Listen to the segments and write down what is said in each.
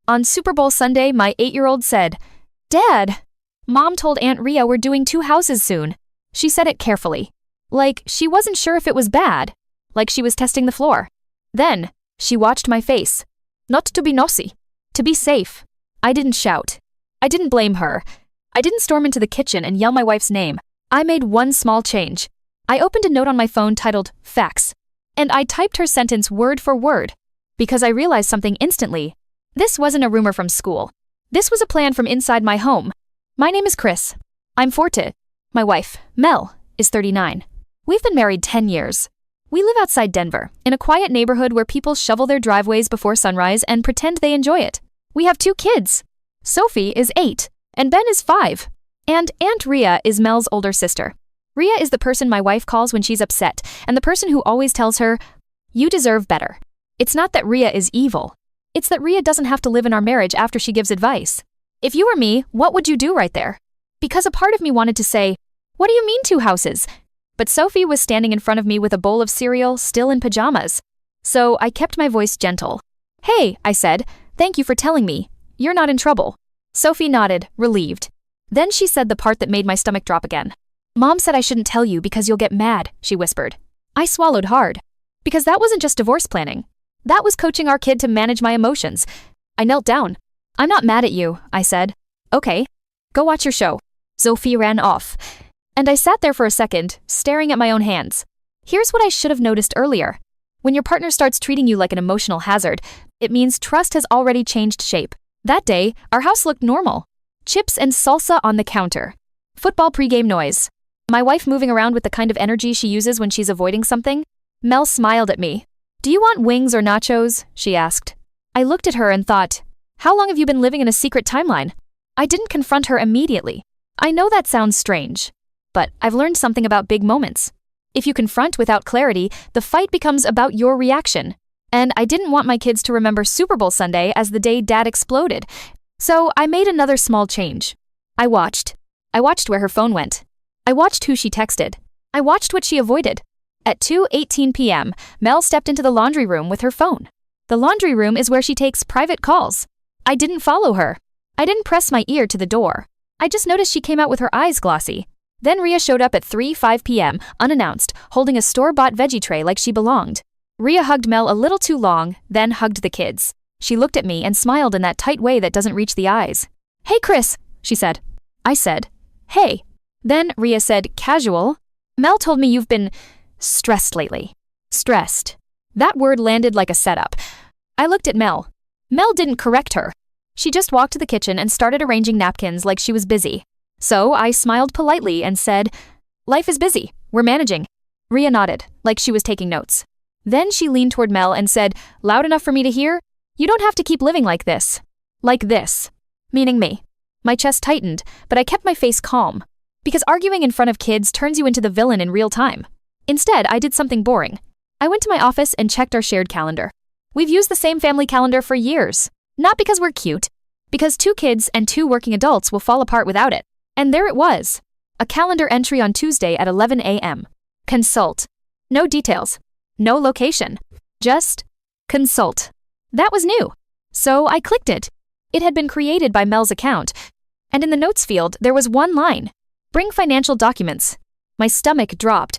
On Super Bowl Sunday, my 8-year-old said, "Dad, Mom told Aunt Rhea we're doing 2 houses soon." She said it carefully. Like she wasn't sure if it was bad. Like she was testing the floor. Then, she watched my face. Not to be nosy. To be safe. I didn't shout. I didn't blame her. I didn't storm into the kitchen and yell my wife's name. I made one small change. I opened a note on my phone titled, "Facts." And I typed her sentence word for word. Because I realized something instantly. This wasn't a rumor from school. This was a plan from inside my home. My name is Chris. I'm 40. My wife, Mel, is 39. We've been married 10 years. We live outside Denver, in a quiet neighborhood where people shovel their driveways before sunrise and pretend they enjoy it. We have 2 kids. Sophie is 8, and Ben is 5. And Aunt Rhea is Mel's older sister. Rhea is the person my wife calls when she's upset, and the person who always tells her, "You deserve better." It's not that Rhea is evil. It's that Rhea doesn't have to live in our marriage after she gives advice. If you were me, what would you do right there? Because a part of me wanted to say, "What do you mean 2 houses?" But Sophie was standing in front of me with a bowl of cereal, still in pajamas. So I kept my voice gentle. "Hey," I said, "thank you for telling me. You're not in trouble." Sophie nodded, relieved. Then she said the part that made my stomach drop again. "Mom said I shouldn't tell you because you'll get mad," she whispered. I swallowed hard. Because that wasn't just divorce planning. That was coaching our kid to manage my emotions. I knelt down. "I'm not mad at you," I said. "Okay. Go watch your show." Sophie ran off. And I sat there for a second, staring at my own hands. Here's what I should have noticed earlier. When your partner starts treating you like an emotional hazard, it means trust has already changed shape. That day, our house looked normal. Chips and salsa on the counter. Football pregame noise. My wife moving around with the kind of energy she uses when she's avoiding something. Mel smiled at me. "Do you want wings or nachos?" she asked. I looked at her and thought, how long have you been living in a secret timeline? I didn't confront her immediately. I know that sounds strange. But I've learned something about big moments. If you confront without clarity, the fight becomes about your reaction. And I didn't want my kids to remember Super Bowl Sunday as the day Dad exploded. So I made another small change. I watched where her phone went. I watched who she texted. I watched what she avoided. At 2:18 p.m., Mel stepped into the laundry room with her phone. The laundry room is where she takes private calls. I didn't follow her. I didn't press my ear to the door. I just noticed she came out with her eyes glossy. Then Rhea showed up at 3:05 p.m., unannounced, holding a store-bought veggie tray like she belonged. Rhea hugged Mel a little too long, then hugged the kids. She looked at me and smiled in that tight way that doesn't reach the eyes. "Hey, Chris," she said. I said, "Hey." Then Rhea said, casual, "Mel told me you've been stressed lately." Stressed. That word landed like a setup. I looked at Mel. Mel didn't correct her. She just walked to the kitchen and started arranging napkins like she was busy. So I smiled politely and said, "Life is busy. We're managing." Rhea nodded, like she was taking notes. Then she leaned toward Mel and said, loud enough for me to hear, "You don't have to keep living like this." Like this. Meaning me. My chest tightened, but I kept my face calm. Because arguing in front of kids turns you into the villain in real time. Instead, I did something boring. I went to my office and checked our shared calendar. We've used the same family calendar for years. Not because we're cute. Because 2 kids and 2 working adults will fall apart without it. And there it was. A calendar entry on Tuesday at 11 a.m. Consult. No details. No location. Just consult. That was new. So I clicked it. It had been created by Mel's account. And in the notes field, there was one line. Bring financial documents. My stomach dropped.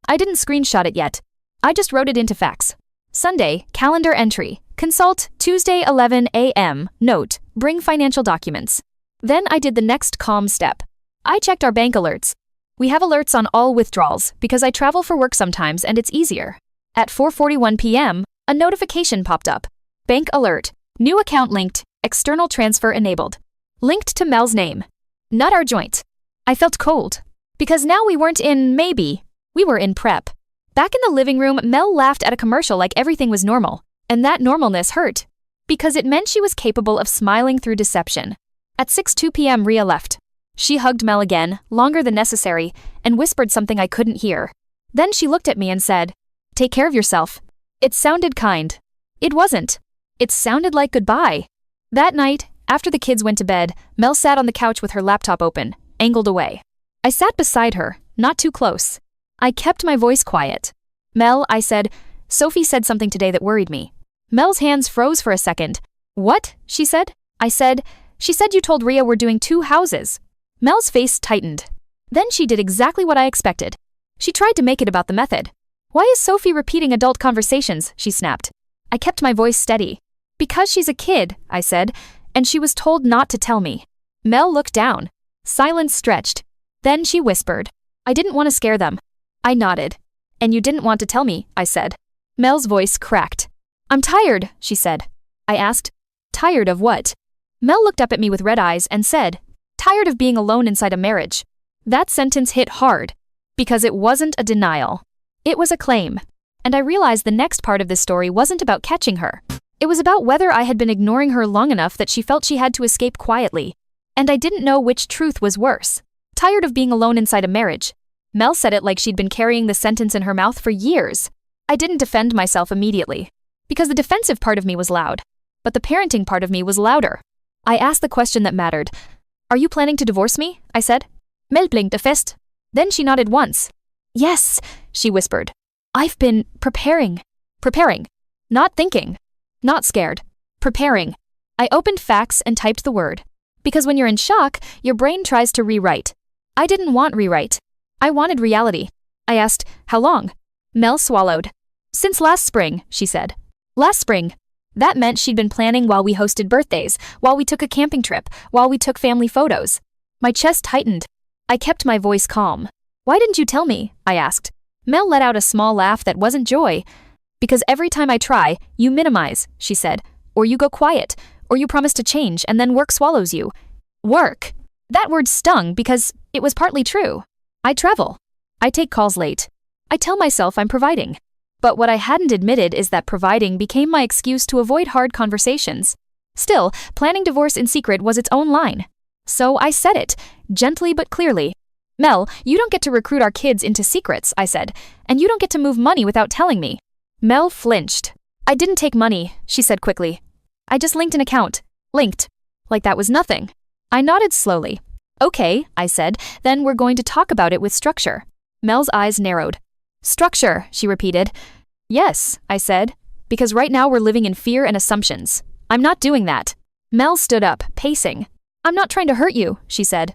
I didn't screenshot it yet. I just wrote it into facts. Sunday, calendar entry. Consult, Tuesday 11 a.m. Note, bring financial documents. Then I did the next calm step. I checked our bank alerts. We have alerts on all withdrawals because I travel for work sometimes and it's easier. At 4:41 p.m., a notification popped up. Bank alert. New account linked. External transfer enabled. Linked to Mel's name. Not our joint. I felt cold. Because now we weren't in maybe. We were in prep. Back in the living room, Mel laughed at a commercial like everything was normal. And that normalness hurt. Because it meant she was capable of smiling through deception. At 6:02 p.m., Rhea left. She hugged Mel again, longer than necessary, and whispered something I couldn't hear. Then she looked at me and said, "Take care of yourself." It sounded kind. It wasn't. It sounded like goodbye. That night, after the kids went to bed, Mel sat on the couch with her laptop open, angled away. I sat beside her, not too close. I kept my voice quiet. "Mel," I said, "Sophie said something today that worried me." Mel's hands froze for a second. What? She said. She said you told Ria we're doing 2 houses. Mel's face tightened. Then she did exactly what I expected. She tried to make it about the method. Why is Sophie repeating adult conversations? She snapped. I kept my voice steady. Because she's a kid, I said, and she was told not to tell me. Mel looked down. Silence stretched. Then she whispered. I didn't want to scare them. I nodded. And you didn't want to tell me, I said. Mel's voice cracked. I'm tired, she said. I asked. Tired of what? Mel looked up at me with red eyes and said, tired of being alone inside a marriage. That sentence hit hard. Because it wasn't a denial. It was a claim. And I realized the next part of this story wasn't about catching her. It was about whether I had been ignoring her long enough that she felt she had to escape quietly. And I didn't know which truth was worse. Tired of being alone inside a marriage. Mel said it like she'd been carrying the sentence in her mouth for years. I didn't defend myself immediately. Because the defensive part of me was loud. But the parenting part of me was louder. I asked the question that mattered. Are you planning to divorce me? I said. Mel blinkte fest. Then she nodded once. Yes, she whispered. I've been preparing. Preparing. Not thinking. Not scared. Preparing. I opened facts and typed the word. Because when you're in shock, your brain tries to rewrite. I didn't want rewrite. I wanted reality. I asked, how long? Mel swallowed. Since last spring, she said. Last spring. That meant she'd been planning while we hosted birthdays, while we took a camping trip, while we took family photos. My chest tightened. I kept my voice calm. Why didn't you tell me? I asked. Mel let out a small laugh that wasn't joy. Because every time I try, you minimize, she said. Or you go quiet. Or you promise to change and then work swallows you. Work. That word stung because it was partly true. I travel. I take calls late. I tell myself I'm providing. But what I hadn't admitted is that providing became my excuse to avoid hard conversations. Still, planning divorce in secret was its own line. So I said it, gently but clearly. Mel, you don't get to recruit our kids into secrets, I said, and you don't get to move money without telling me. Mel flinched. I didn't take money, she said quickly. I just linked an account. Linked. Like that was nothing. I nodded slowly. Okay, I said, then we're going to talk about it with structure. Mel's eyes narrowed. Structure, she repeated. Yes, I said, because right now we're living in fear and assumptions. I'm not doing that. Mel stood up, pacing. I'm not trying to hurt you, she said.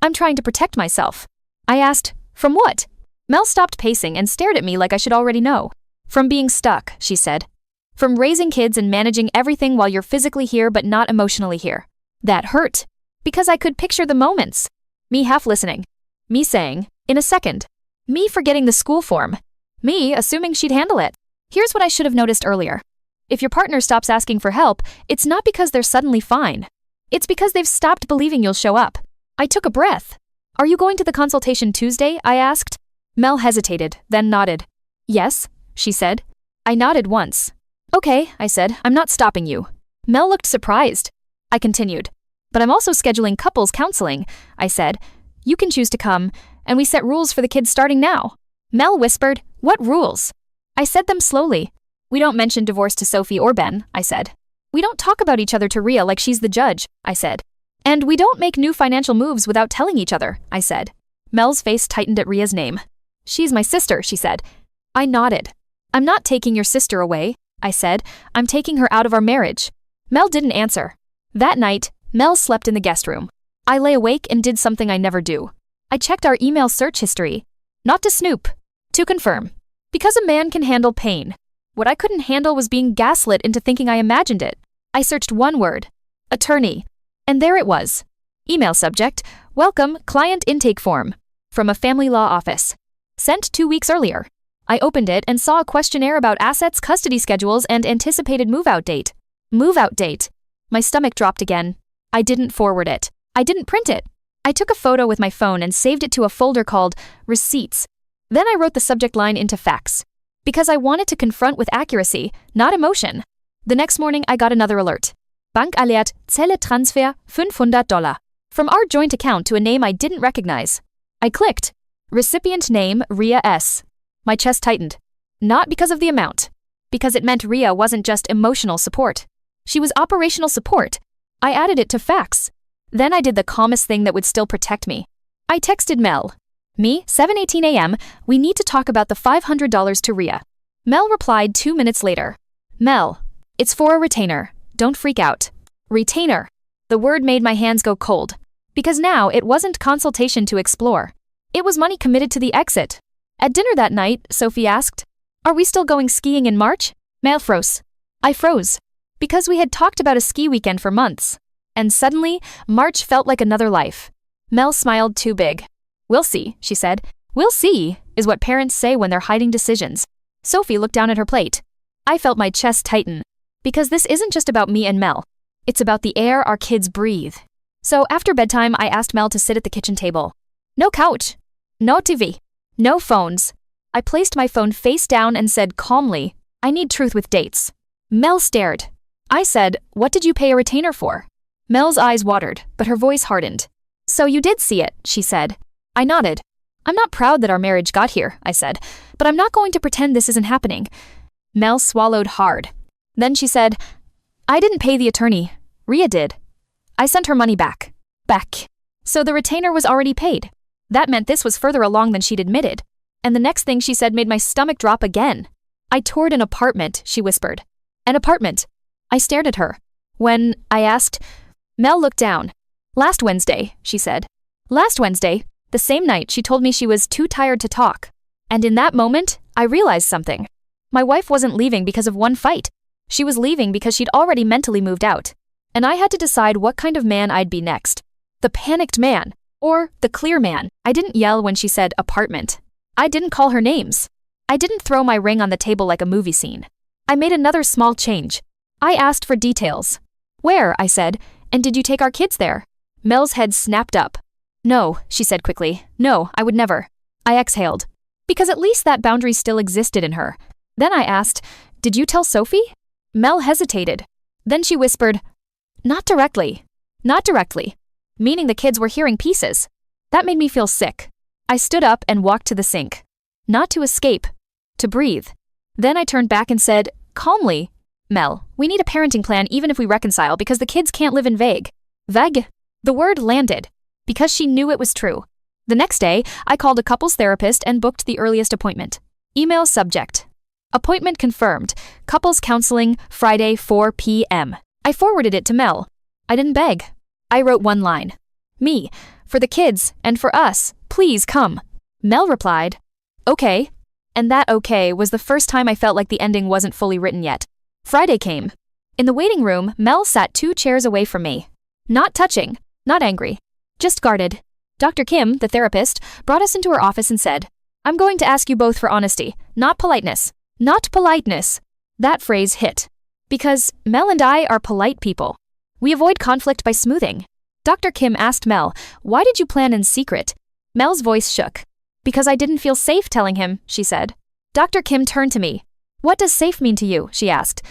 I'm trying to protect myself. I asked, from what? Mel stopped pacing and stared at me like I should already know. From being stuck, she said. From raising kids and managing everything while you're physically here but not emotionally here. That hurt. Because I could picture the moments. Me half listening. Me saying, in a second. Me forgetting the school form. Me assuming she'd handle it. Here's what I should have noticed earlier. If your partner stops asking for help, it's not because they're suddenly fine. It's because they've stopped believing you'll show up. I took a breath. Are you going to the consultation Tuesday? I asked. Mel hesitated, then nodded. Yes, she said. I nodded once. Okay, I said, I'm not stopping you. Mel looked surprised. I continued. But I'm also scheduling couples counseling, I said. You can choose to come, and we set rules for the kids starting now. Mel whispered, what rules? I said them slowly. We don't mention divorce to Sophie or Ben, I said. We don't talk about each other to Ria like she's the judge, I said. And we don't make new financial moves without telling each other, I said. Mel's face tightened at Ria's name. She's my sister, she said. I nodded. I'm not taking your sister away, I said. I'm taking her out of our marriage. Mel didn't answer. That night, Mel slept in the guest room. I lay awake and did something I never do. I checked our email search history. Not to snoop. To confirm. Because a man can handle pain. What I couldn't handle was being gaslit into thinking I imagined it. I searched one word. Attorney. And there it was. Email subject, welcome, client intake form. From a family law office. Sent 2 weeks earlier. I opened it and saw a questionnaire about assets, custody schedules, and anticipated move-out date. Move-out date. My stomach dropped again. I didn't forward it. I didn't print it. I took a photo with my phone and saved it to a folder called Receipts. Then I wrote the subject line into facts. Because I wanted to confront with accuracy, not emotion. The next morning I got another alert. Bankalert, Zelle Transfer, $500. From our joint account to a name I didn't recognize. I clicked. Recipient name, Ria S. My chest tightened. Not because of the amount. Because it meant Ria wasn't just emotional support. She was operational support. I added it to facts. Then I did the calmest thing that would still protect me. I texted Mel. Me, 7:18 a.m., we need to talk about the $500 to Ria. Mel replied 2 minutes later. Mel, it's for a retainer. don't freak out. Retainer. The word made my hands go cold. Because now it wasn't consultation to explore. It was money committed to the exit. At dinner that night, Sophie asked, "Are we still going skiing in March?" Mel froze. I froze. Because we had talked about a ski weekend for months. And suddenly, March felt like another life. Mel smiled too big. "We'll see," she said. "We'll see," is what parents say when they're hiding decisions. Sophie looked down at her plate. I felt my chest tighten. Because this isn't just about me and Mel. It's about the air our kids breathe. So after bedtime, I asked Mel to sit at the kitchen table. No couch. No TV. No phones. I placed my phone face down and said calmly, "I need truth with dates." Mel stared. I said, "What did you pay a retainer for?" Mel's eyes watered, but her voice hardened. "So you did see it," she said. I nodded. "I'm not proud that our marriage got here," I said, "but I'm not going to pretend this isn't happening." Mel swallowed hard. Then she said, "I didn't pay the attorney. Rhea did. I sent her money back." Back. So the retainer was already paid. That meant this was further along than she'd admitted. And the next thing she said made my stomach drop again. "I toured an apartment," she whispered. "An apartment." I stared at her. When I asked, Mel looked down. "Last Wednesday," she said. Last Wednesday, the same night she told me she was too tired to talk. And in that moment, I realized something. My wife wasn't leaving because of one fight. She was leaving because she'd already mentally moved out. And I had to decide what kind of man I'd be next. The panicked man, or the clear man. I didn't yell when she said apartment. I didn't call her names. I didn't throw my ring on the table like a movie scene. I made another small change. I asked for details. "Where?" I said, "and did you take our kids there?" Mel's head snapped up. "No," she said quickly. "No, I would never." I exhaled. Because at least that boundary still existed in her. Then I asked, "Did you tell Sophie?" Mel hesitated. Then she whispered, "Not directly. Not directly." Meaning the kids were hearing pieces. That made me feel sick. I stood up and walked to the sink. Not to escape. To breathe. Then I turned back and said, calmly, "Mel, we need a parenting plan even if we reconcile because the kids can't live in vague." Vague? The word landed. Because she knew it was true. The next day, I called a couples therapist and booked the earliest appointment. Email subject. Appointment confirmed. Couples counseling, Friday, 4 p.m. I forwarded it to Mel. I didn't beg. I wrote one line. "Me, for the kids, and for us, please come." Mel replied, "Okay." And that okay was the first time I felt like the ending wasn't fully written yet. Friday came. In the waiting room, Mel sat 2 chairs away from me. Not touching, not angry, just guarded. Dr. Kim, the therapist, brought us into her office and said, "I'm going to ask you both for honesty, not politeness." Not politeness. That phrase hit. Because Mel and I are polite people. We avoid conflict by smoothing. Dr. Kim asked Mel, "Why did you plan in secret?" Mel's voice shook. "Because I didn't feel safe telling him," she said. Dr. Kim turned to me. "What does safe mean to you?" she asked.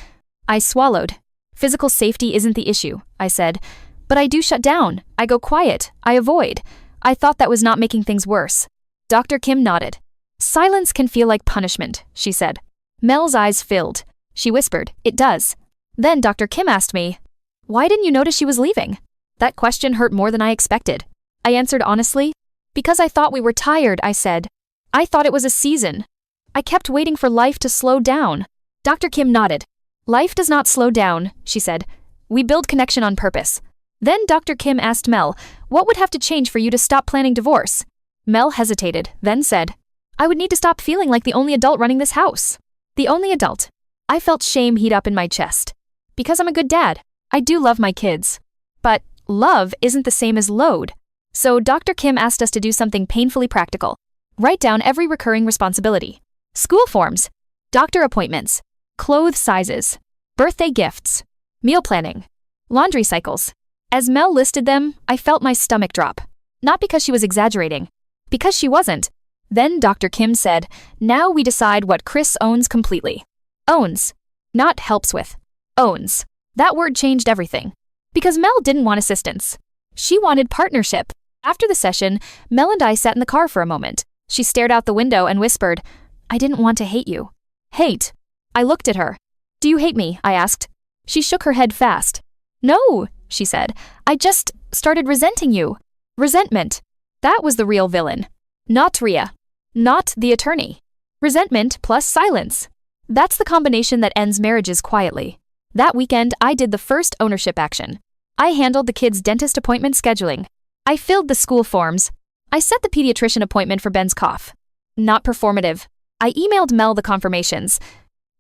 I swallowed. "Physical safety isn't the issue," I said. "But I do shut down. I go quiet. I avoid." I thought that was not making things worse. Dr. Kim nodded. "Silence can feel like punishment," she said. Mel's eyes filled. She whispered, "It does." Then Dr. Kim asked me, "Why didn't you notice she was leaving?" That question hurt more than I expected. I answered honestly, "Because I thought we were tired," I said. "I thought it was a season. I kept waiting for life to slow down." Dr. Kim nodded. "Life does not slow down," she said. "We build connection on purpose." Then Dr. Kim asked Mel, "What would have to change for you to stop planning divorce?" Mel hesitated, then said, "I would need to stop feeling like the only adult running this house." The only adult. I felt shame heat up in my chest. Because I'm a good dad. I do love my kids. But love isn't the same as load. So Dr. Kim asked us to do something painfully practical. Write down every recurring responsibility. School forms. Doctor appointments. Clothes sizes. Birthday gifts. Meal planning. Laundry cycles. As Mel listed them, I felt my stomach drop. Not because she was exaggerating. Because she wasn't. Then Dr. Kim said, "Now we decide what Chris owns completely." Owns. Not helps with. Owns. That word changed everything. Because Mel didn't want assistance. She wanted partnership. After the session, Mel and I sat in the car for a moment. She stared out the window and whispered, "I didn't want to hate you." Hate. I looked at her. "Do you hate me?" I asked. She shook her head fast. "No," she said. "I just started resenting you." Resentment. That was the real villain. Not Rhea. Not the attorney. Resentment plus silence. That's the combination that ends marriages quietly. That weekend, I did the first ownership action. I handled the kids' dentist appointment scheduling. I filled the school forms. I set the pediatrician appointment for Ben's cough. Not performative. I emailed Mel the confirmations.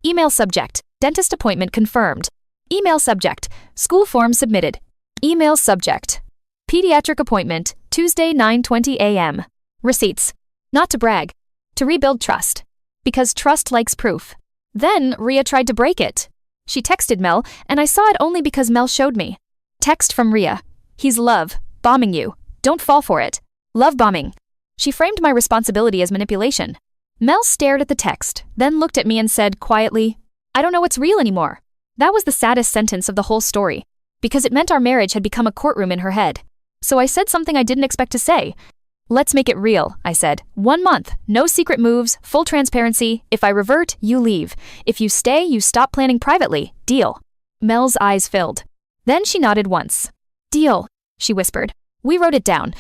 Email subject, dentist appointment confirmed. Email subject, school form submitted. Email subject, pediatric appointment, Tuesday 9:20 a.m. Receipts. Not to brag. To rebuild trust. Because trust likes proof. Then Rhea tried to break it. She texted Mel, and I saw it only because Mel showed me. Text from Rhea. He's love bombing you. Don't fall for it. Love bombing. She framed my responsibility as manipulation. Mel stared at the text, then looked at me and said quietly, I don't know what's real anymore. That was the saddest sentence of the whole story, because it meant our marriage had become a courtroom in her head. So I said something I didn't expect to say. Let's make it real, I said. 1 month, no secret moves, full transparency. If I revert, you leave. If you stay, you stop planning privately. Deal. Mel's eyes filled. Then she nodded once. Deal, she whispered. We wrote it down.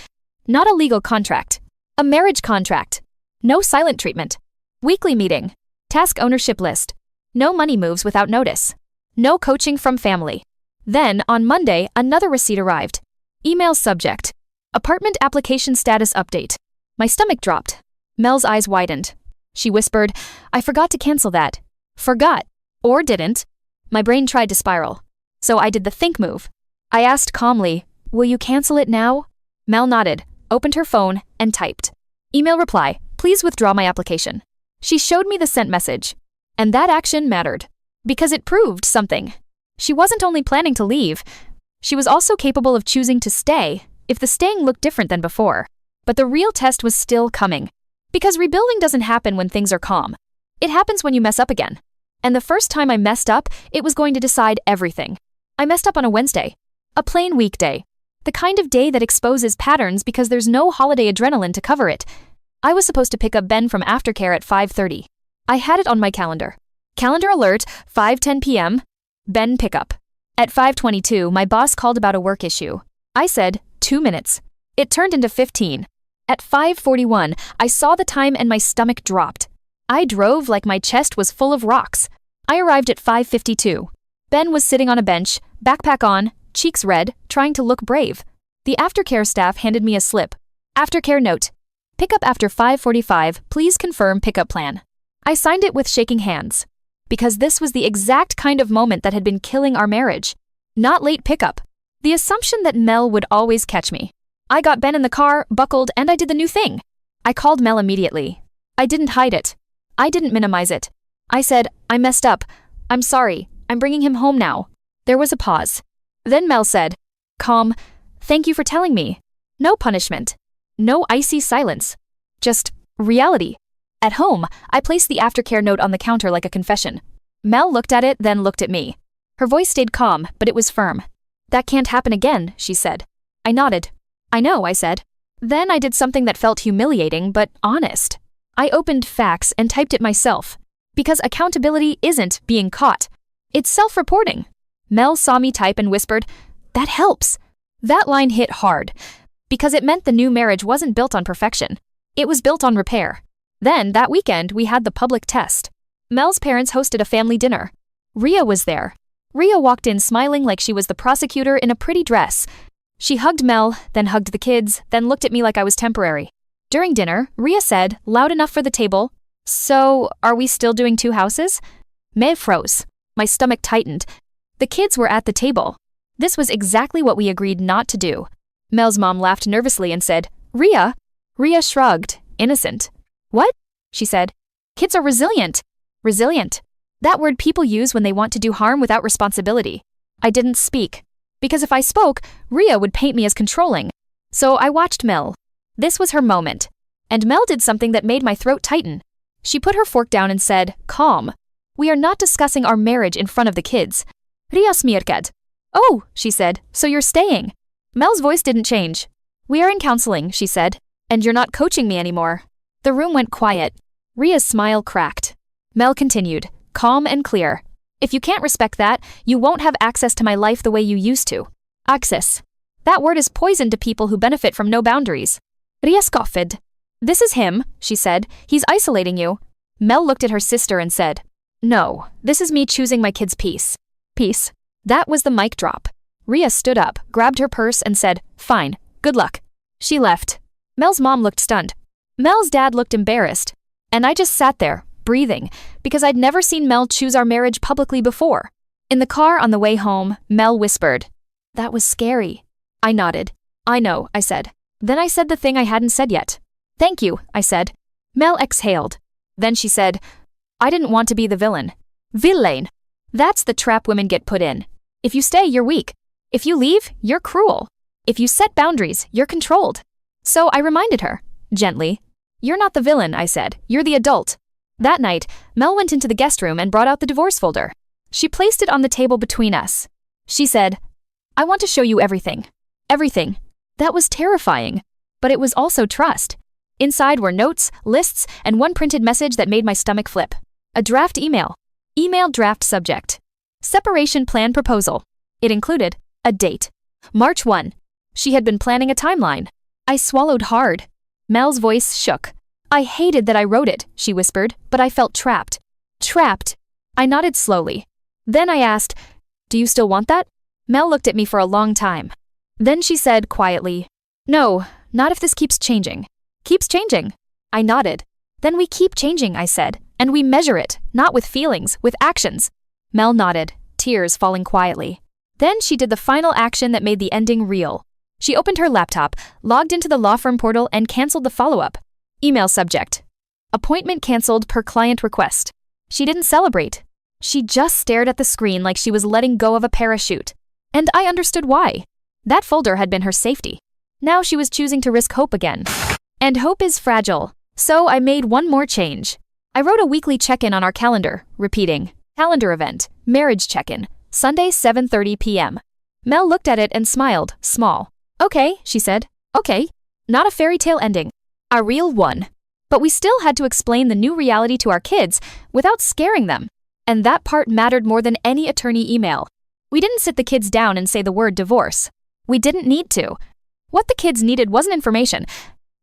Not a legal contract. A marriage contract. No silent treatment. Weekly meeting. Task ownership list. No money moves without notice. No coaching from family. Then, on Monday, another receipt arrived. Email subject. Apartment application status update. My stomach dropped. Mel's eyes widened. She whispered, I forgot to cancel that. Forgot. Or didn't. My brain tried to spiral. So I did the think move. I asked calmly, will you cancel it now? Mel nodded, opened her phone, and typed. Email reply, please withdraw my application. She showed me the sent message. And that action mattered. Because it proved something. She wasn't only planning to leave, she was also capable of choosing to stay, if the staying looked different than before. But the real test was still coming. Because rebuilding doesn't happen when things are calm. It happens when you mess up again. And the first time I messed up, it was going to decide everything. I messed up on a Wednesday. A plain weekday. The kind of day that exposes patterns because there's no holiday adrenaline to cover it. I was supposed to pick up Ben from aftercare at 5:30. I had it on my calendar. Calendar alert, 5:10 p.m. Ben pickup. At 5:22, my boss called about a work issue. I said, 2 minutes. It turned into 15. At 5:41, I saw the time and my stomach dropped. I drove like my chest was full of rocks. I arrived at 5:52. Ben was sitting on a bench, backpack on, cheeks red, trying to look brave. The aftercare staff handed me a slip. Aftercare note. Pickup after 5:45, please confirm pickup plan. I signed it with shaking hands. Because this was the exact kind of moment that had been killing our marriage. Not late pickup. The assumption that Mel would always catch me. I got Ben in the car, buckled, and I did the new thing. I called Mel immediately. I didn't hide it. I didn't minimize it. I said, I messed up. I'm sorry. I'm bringing him home now. There was a pause. Then Mel said, calm, thank you for telling me. No punishment. No icy silence. Just reality. At home, I placed the aftercare note on the counter like a confession. Mel looked at it, then looked at me. Her voice stayed calm, but it was firm. That can't happen again, she said. I nodded. I know, I said. Then I did something that felt humiliating, but honest. I opened Facts and typed it myself. Because accountability isn't being caught. It's self-reporting. Mel saw me type and whispered, that helps. That line hit hard. Because it meant the new marriage wasn't built on perfection. It was built on repair. Then, that weekend, we had the public test. Mel's parents hosted a family dinner. Rhea was there. Rhea walked in smiling like she was the prosecutor in a pretty dress. She hugged Mel, then hugged the kids, then looked at me like I was temporary. During dinner, Rhea said, loud enough for the table, so, are we still doing 2 houses? Mel froze. My stomach tightened. The kids were at the table. This was exactly what we agreed not to do. Mel's mom laughed nervously and said, Rhea? Rhea shrugged, innocent. What? She said. Kids are resilient. Resilient. That word people use when they want to do harm without responsibility. I didn't speak. Because if I spoke, Rhea would paint me as controlling. So I watched Mel. This was her moment. And Mel did something that made my throat tighten. She put her fork down and said, calm. We are not discussing our marriage in front of the kids. Rhea smirkad. Oh, she said, so you're staying. Mel's voice didn't change. We are in counseling, she said. And you're not coaching me anymore. The room went quiet. Rhea's smile cracked. Mel continued, calm and clear. If you can't respect that, you won't have access to my life the way you used to. Access. That word is poison to people who benefit from no boundaries. Rhea scoffed. This is him, she said. He's isolating you. Mel looked at her sister and said, no, this is me choosing my kid's peace. Peace. That was the mic drop. Rhea stood up, grabbed her purse, and said, "Fine, good luck." She left. Mel's mom looked stunned. Mel's dad looked embarrassed. And I just sat there, breathing, because I'd never seen Mel choose our marriage publicly before. In the car on the way home, Mel whispered, "That was scary." I nodded. "I know," I said. Then I said the thing I hadn't said yet. "Thank you," I said. Mel exhaled. Then she said, "I didn't want to be the villain." Villain. That's the trap women get put in. If you stay, you're weak. If you leave, you're cruel. If you set boundaries, you're controlled. So I reminded her, gently. "You're not the villain," I said. "You're the adult." That night, Mel went into the guest room and brought out the divorce folder. She placed it on the table between us. She said, "I want to show you everything." Everything. That was terrifying. But it was also trust. Inside were notes, lists, and one printed message that made my stomach flip. A draft email. Email draft subject. Separation plan proposal. It included a date. March 1. She had been planning a timeline. I swallowed hard. Mel's voice shook. "I hated that I wrote it," she whispered, "but I felt trapped." Trapped. I nodded slowly. Then I asked, "Do you still want that?" Mel looked at me for a long time. Then she said quietly, "No, not if this keeps changing." Keeps changing. I nodded. Then we keep changing, I said, and we measure it, not with feelings, with actions. Mel nodded, tears falling quietly. Then she did the final action that made the ending real. She opened her laptop, logged into the law firm portal, and canceled the follow-up. Email subject. Appointment canceled per client request. She didn't celebrate. She just stared at the screen like she was letting go of a parachute. And I understood why. That folder had been her safety. Now she was choosing to risk hope again. And hope is fragile. So I made one more change. I wrote a weekly check-in on our calendar, repeating, "Calendar event, marriage check-in, Sunday 7:30 p.m. Mel looked at it and smiled, small. "Okay," she said. "Okay. Not a fairy tale ending. A real one." But we still had to explain the new reality to our kids without scaring them. And that part mattered more than any attorney email. We didn't sit the kids down and say the word divorce. We didn't need to. What the kids needed wasn't information.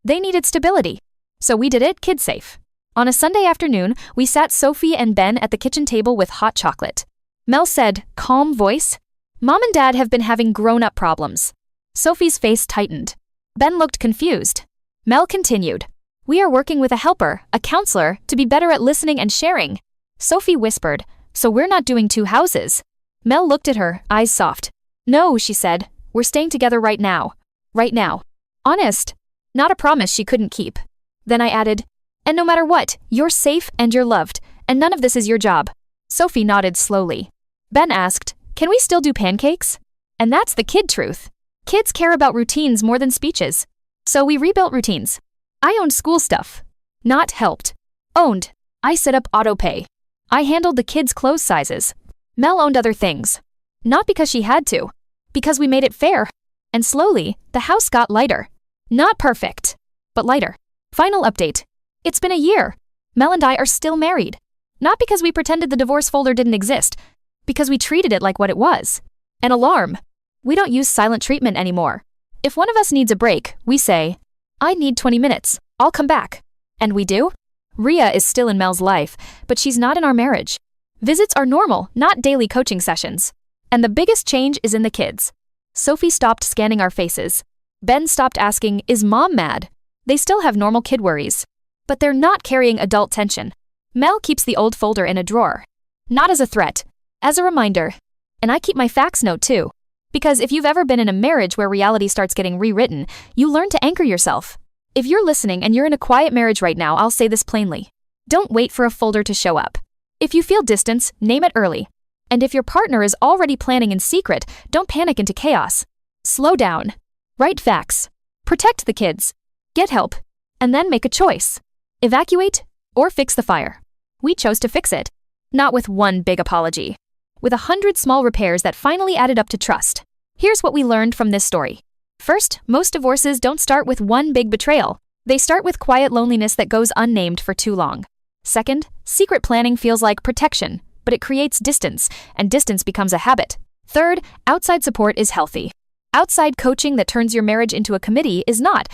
They needed stability. So we did it kid-safe. On a Sunday afternoon, we sat Sophie and Ben at the kitchen table with hot chocolate. Mel said, calm voice, "Mom and Dad have been having grown-up problems." Sophie's face tightened. Ben looked confused. Mel continued, "We are working with a helper, a counselor, to be better at listening and sharing." Sophie whispered, "So we're not doing two houses." Mel looked at her, eyes soft. "No," she said. "We're staying together right now. Right now." Honest. Not a promise she couldn't keep. Then I added, "And no matter what, you're safe and you're loved, and none of this is your job." Sophie nodded slowly. Ben asked, "Can we still do pancakes?" And that's the kid truth. Kids care about routines more than speeches. So we rebuilt routines. I owned school stuff. Not helped. Owned. I set up autopay. I handled the kids' clothes sizes. Mel owned other things. Not because she had to. Because we made it fair. And slowly, the house got lighter. Not perfect, but lighter. Final update. It's been a year. Mel and I are still married. Not because we pretended the divorce folder didn't exist. Because we treated it like what it was. An alarm. We don't use silent treatment anymore. If one of us needs a break, we say, "I need 20 minutes. I'll come back." And we do. Rhea is still in Mel's life, but she's not in our marriage. Visits are normal, not daily coaching sessions. And the biggest change is in the kids. Sophie stopped scanning our faces. Ben stopped asking, "Is Mom mad?" They still have normal kid worries. But they're not carrying adult tension. Mel keeps the old folder in a drawer. Not as a threat, as a reminder. And I keep my facts note too. Because if you've ever been in a marriage where reality starts getting rewritten, you learn to anchor yourself. If you're listening and you're in a quiet marriage right now, I'll say this plainly. Don't wait for a folder to show up. If you feel distance, name it early. And if your partner is already planning in secret, don't panic into chaos. Slow down. Write facts. Protect the kids. Get help. And then make a choice. Evacuate or fix the fire. We chose to fix it. Not with one big apology. With 100 small repairs that finally added up to trust. Here's what we learned from this story. First, most divorces don't start with one big betrayal. They start with quiet loneliness that goes unnamed for too long. Second, secret planning feels like protection, but it creates distance, and distance becomes a habit. Third, outside support is healthy. Outside coaching that turns your marriage into a committee is not.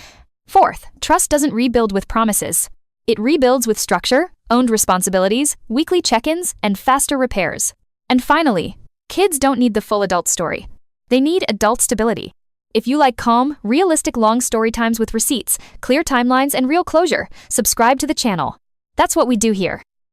Fourth, trust doesn't rebuild with promises. It rebuilds with structure, owned responsibilities, weekly check-ins, and faster repairs. And finally, Kids don't need the full adult story. They need adult stability. If you like calm, realistic long story times with receipts, clear timelines, and real closure, subscribe to the channel. That's what we do here.